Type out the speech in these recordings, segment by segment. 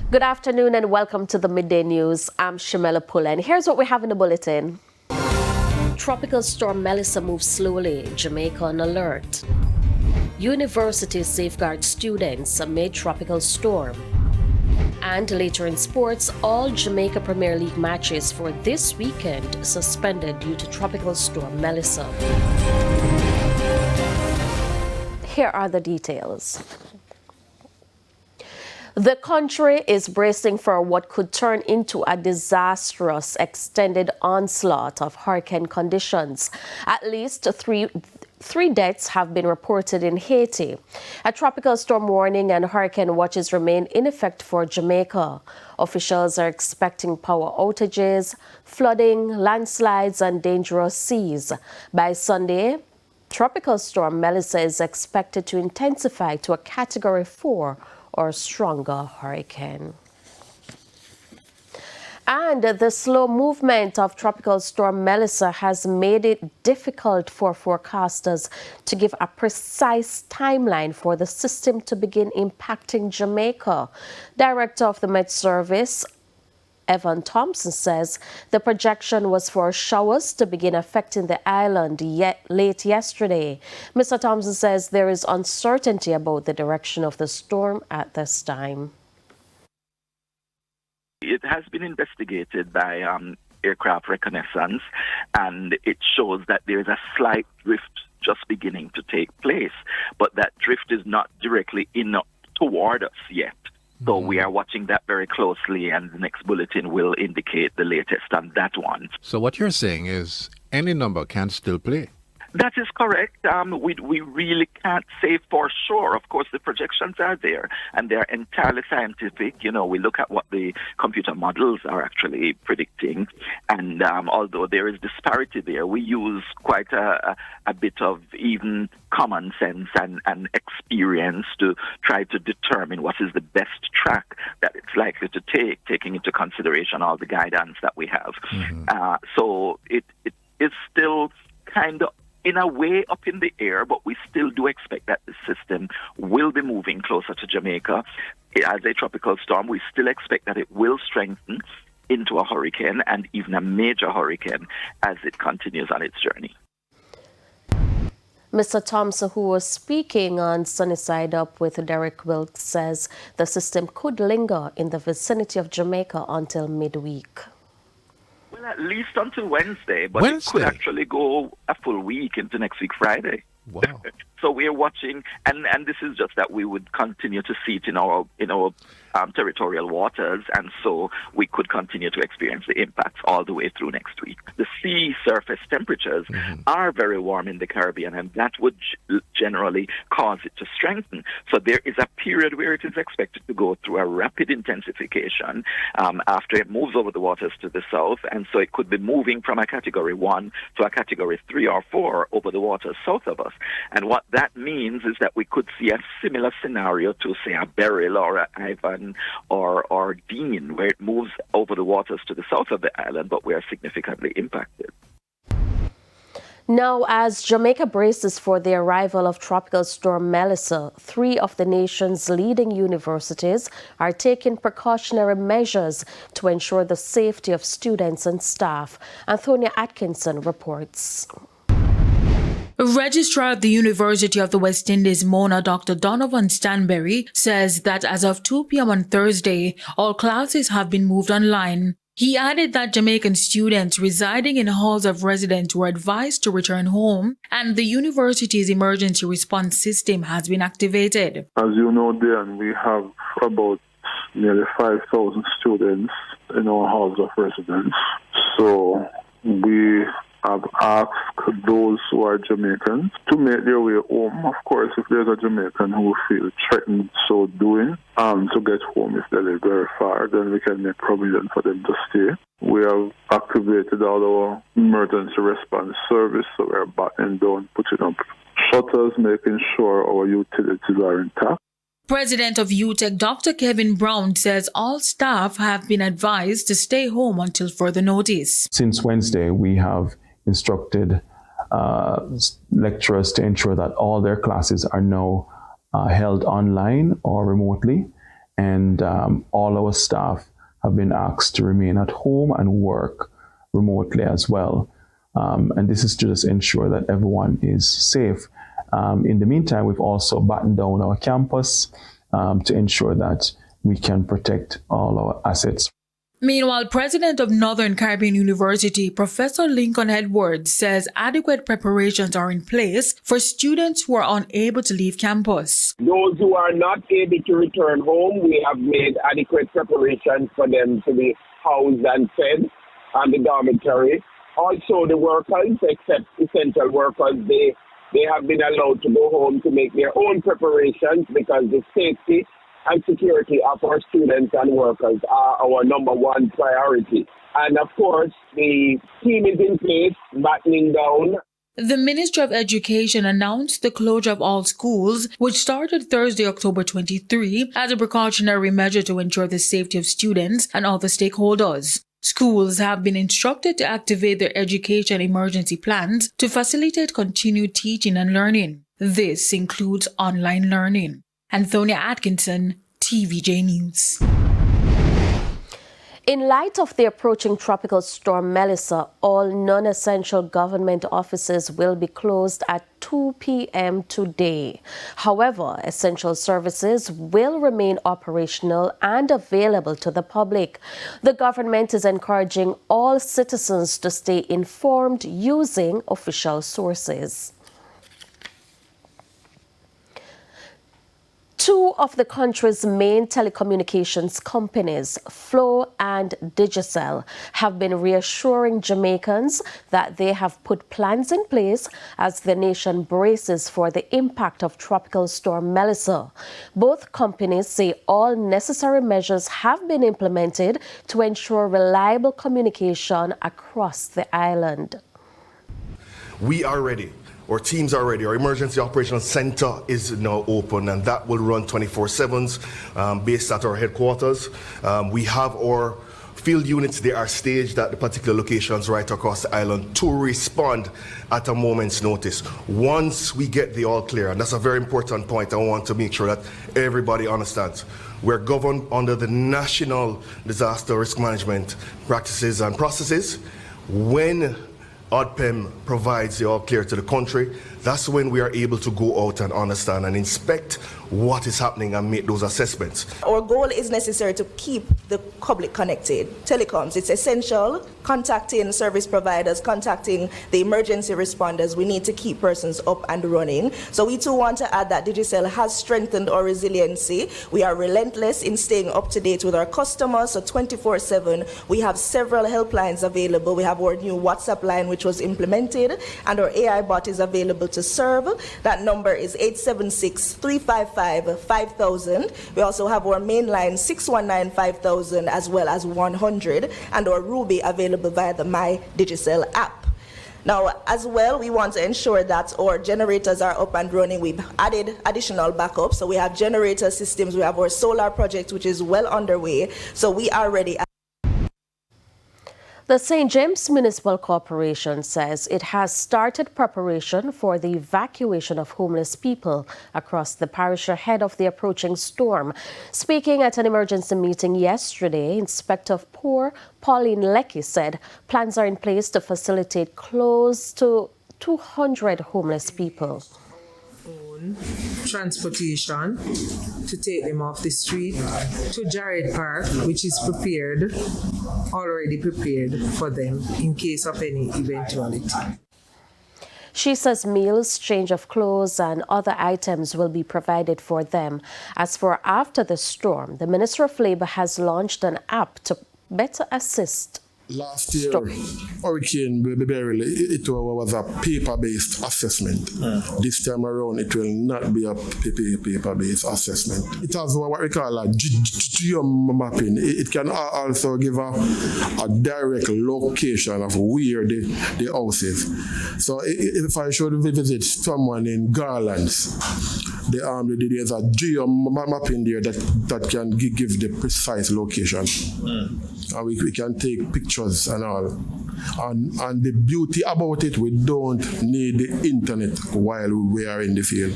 Good afternoon and welcome to the Midday News. I'm Shamela Pullen. Here's what we have in the bulletin. Tropical storm Melissa moves slowly. Jamaica on alert. Universities safeguard students amid tropical storm. And later in sports, all Jamaica Premier League matches for this weekend suspended due to tropical storm Melissa. Here are the details. The country is bracing for what could turn into a disastrous extended onslaught of hurricane conditions. At least three deaths have been reported in Haiti. A tropical storm warning and hurricane watches remain in effect for Jamaica. Officials are expecting power outages, flooding, landslides, and dangerous seas. By Sunday, tropical storm Melissa is expected to intensify to a Category 4 or stronger hurricane. And the slow movement of tropical storm Melissa has made it difficult for forecasters to give a precise timeline for the system to begin impacting Jamaica. Director of the Met Service, Evan Thompson, says the projection was for showers to begin affecting the island late yesterday. Mr. Thompson says there is uncertainty about the direction of the storm at this time. It has been investigated by aircraft reconnaissance, and it shows that there is a slight drift just beginning to take place, but that drift is not directly toward us yet. So we are watching that very closely, and the next bulletin will indicate the latest on that one. So what you're saying is any number can still play? That is correct. We really can't say for sure. Of course, the projections are there, and they're entirely scientific. You know, we look at what the computer models are actually predicting, and although there is disparity there, we use quite a bit of even common sense and experience to try to determine what is the best track that it's likely to take, taking into consideration all the guidance that we have. So it is still kind of in a way up in the air, but we still do expect that the system will be moving closer to Jamaica. As a tropical storm, we still expect that it will strengthen into a hurricane and even a major hurricane as it continues on its journey. Mr. Thompson, who was speaking on Sunny Side Up with Derek Wilkes, says the system could linger in the vicinity of Jamaica until midweek. Well, at least until Wednesday, but it could actually go a full week into next week, Friday. Wow. So we are watching, and this is just that we would continue to see it in our territorial waters, and so we could continue to experience the impacts all the way through next week. The sea surface temperatures are very warm in the Caribbean, and that would generally cause it to strengthen. So there is a period where it is expected to go through a rapid intensification after it moves over the waters to the south, and so it could be moving from a Category 1 to a Category 3 or 4 over the waters south of us. And what that means is that we could see a similar scenario to, say, a Beryl or a Ivan or Dean, where it moves over the waters to the south of the island, but we are significantly impacted. Now, as Jamaica braces for the arrival of Tropical Storm Melissa, 3 of the nation's leading universities are taking precautionary measures to ensure the safety of students and staff. Antonia Atkinson reports. Registrar of the University of the West Indies, Mona, Dr. Donovan Stanberry, says that as of 2 p.m. on Thursday, all classes have been moved online. He added that Jamaican students residing in halls of residence were advised to return home, and the university's emergency response system has been activated. As you know, Dan, we have about nearly 5,000 students in our halls of residence. So we have asked those who are Jamaicans to make their way home. Of course, if there's a Jamaican who feels threatened so doing, to get home if they live very far, then we can make provision for them to stay. We have activated all our emergency response service, so we're battening down, putting up shutters, making sure our utilities are intact. President of UTEC, Dr. Kevin Brown, says all staff have been advised to stay home until further notice. Since Wednesday, we have instructed lecturers to ensure that all their classes are now held online or remotely, and all our staff have been asked to remain at home and work remotely as well. And this is to just ensure that everyone is safe. In the meantime, we've also battened down our campus to ensure that we can protect all our assets. Meanwhile, President of Northern Caribbean University, Professor Lincoln Edwards, says adequate preparations are in place for students who are unable to leave campus. Those who are not able to return home, we have made adequate preparations for them to be housed and fed on the dormitory. Also, the workers, except essential workers, they have been allowed to go home to make their own preparations because the safety and security of our students and workers are our number one priority. And of course, the team is in place, battening down. The Ministry of Education announced the closure of all schools, which started Thursday, October 23, as a precautionary measure to ensure the safety of students and other stakeholders. Schools have been instructed to activate their education emergency plans to facilitate continued teaching and learning. This includes online learning. Antonia Atkinson, TVJ News. In light of the approaching tropical storm Melissa, all non-essential government offices will be closed at 2 p.m. today. However, essential services will remain operational and available to the public. The government is encouraging all citizens to stay informed using official sources. Two of the country's main telecommunications companies, Flow and Digicel, have been reassuring Jamaicans that they have put plans in place as the nation braces for the impact of Tropical Storm Melissa. Both companies say all necessary measures have been implemented to ensure reliable communication across the island. We are ready. Our teams are ready. Our emergency operations center is now open, and that will run 24/7 based at our headquarters. We have our field units. They are staged at the particular locations right across the island to respond at a moment's notice. Once we get the all clear, and that's a very important point, I want to make sure that everybody understands. We're governed under the National Disaster Risk Management Practices and Processes. When ODPEM provides the all clear to the country, that's when we are able to go out and understand and inspect what is happening and make those assessments. Our goal is necessary to keep the public connected. Telecoms, it's essential. Contacting service providers, contacting the emergency responders, we need to keep persons up and running. So we too want to add that Digicel has strengthened our resiliency. We are relentless in staying up to date with our customers, so 24/7. We have several helplines available. We have our new WhatsApp line, which was implemented, and our AI bot is available to serve. That number is 876-355-5000. We also have our main line 619-5000 as well as 100, and our Ruby available via the My Digicel app. Now, as well, we want to ensure that our generators are up and running. We've added additional backups. So we have generator systems. We have our solar project, which is well underway. So we are ready. The St. James Municipal Corporation says it has started preparation for the evacuation of homeless people across the parish ahead of the approaching storm. Speaking at an emergency meeting yesterday, Inspector of Poor Pauline Leckie said plans are in place to facilitate close to 200 homeless people. Transportation to take them off the street to Jared Park, which is already prepared for them in case of any eventuality. She says meals, change of clothes and other items will be provided for them. As for after the storm, the Minister of Labour has launched an app to better assist. Last year, Hurricane Beryl, it was a paper-based assessment. This time around, it will not be a paper-based assessment. It has what we call a geo-mapping. It can also give a direct location of where the house is. So if I should visit someone in Garlands, there's a geo-mapping there that can give the precise location. And we can take pictures and all. And the beauty about it, we don't need the internet while we are in the field.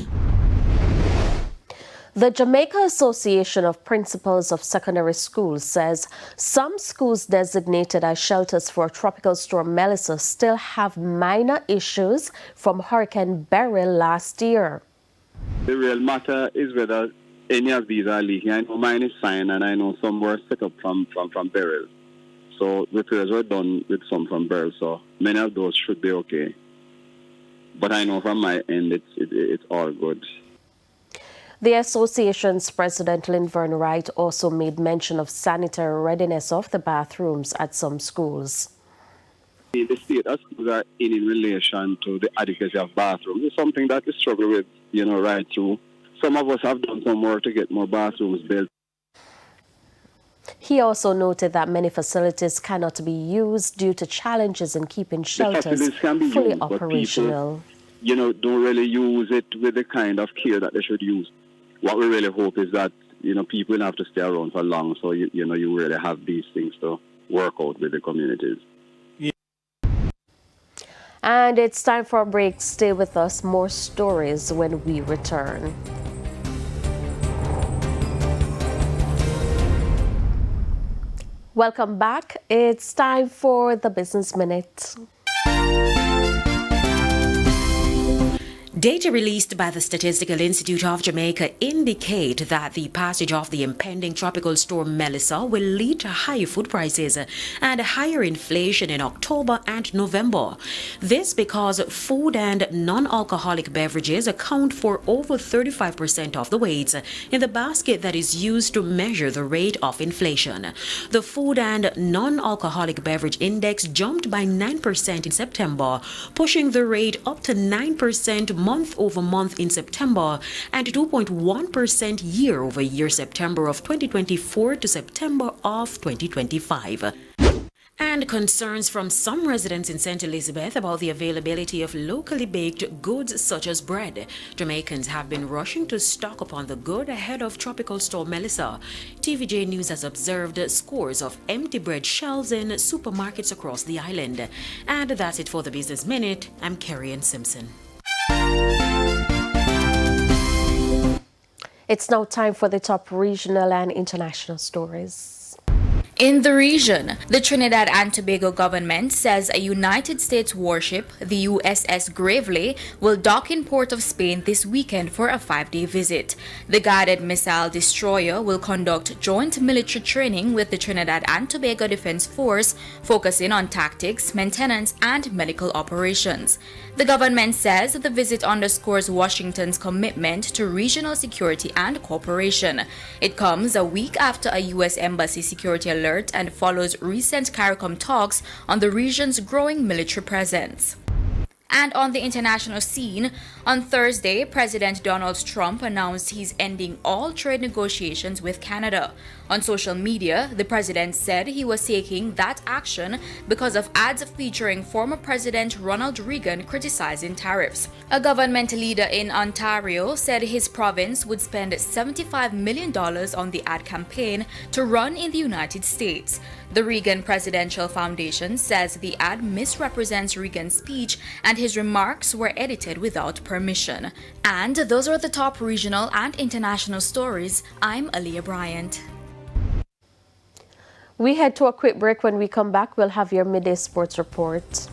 The Jamaica Association of Principals of Secondary Schools says some schools designated as shelters for Tropical Storm Melissa still have minor issues from Hurricane Beryl last year. The real matter is whether any of these are leaking. I know mine is fine, and I know some were set up from Beryl. So repairs were done with some from Beryl, so many of those should be okay. But I know from my end it's all good. The association's president, Linvern Wright, also made mention of sanitary readiness of the bathrooms at some schools. The state of schools are in relation to the adequacy of bathrooms. It's something that we struggle with, right through. Some of us have done some work to get more bathrooms built. He also noted that many facilities cannot be used due to challenges in keeping shelters fully operational. People, don't really use it with the kind of care that they should use. What we really hope is that, people have to stay around for long, so, you really have these things to work out with the communities. And it's time for a break. Stay with us. More stories when we return. Welcome back. It's time for the Business Minute. Data released by the Statistical Institute of Jamaica indicate that the passage of the impending tropical storm Melissa will lead to higher food prices and higher inflation in October and November. This because food and non-alcoholic beverages account for over 35% of the weights in the basket that is used to measure the rate of inflation. The food and non-alcoholic beverage index jumped by 9% in September, pushing the rate up to 9% month-over-month in September and 2.1% year-over-year September of 2024 to September of 2025. And concerns from some residents in St. Elizabeth about the availability of locally baked goods such as bread. Jamaicans have been rushing to stock up on the good ahead of Tropical Storm Melissa. TVJ News has observed scores of empty bread shelves in supermarkets across the island. And that's it for the Business Minute. I'm Kerry Ann Simpson. It's now time for the top regional and international stories. In the region, the Trinidad and Tobago government says a United States warship, the USS Gravely, will dock in Port of Spain this weekend for a 5-day visit. The guided missile destroyer will conduct joint military training with the Trinidad and Tobago Defense Force, focusing on tactics, maintenance, and medical operations. The government says the visit underscores Washington's commitment to regional security and cooperation. It comes a week after a U.S. Embassy security alert and follows recent CARICOM talks on the region's growing military presence. And on the international scene, on Thursday, President Donald Trump announced he's ending all trade negotiations with Canada. On social media, the president said he was taking that action because of ads featuring former President Ronald Reagan criticizing tariffs. A government leader in Ontario said his province would spend $75 million on the ad campaign to run in the United States. The Reagan Presidential Foundation says the ad misrepresents Reagan's speech and his remarks were edited without permission. And those are the top regional and international stories. I'm Aaliyah Bryant. We head to a quick break. When we come back, we'll have your midday sports report.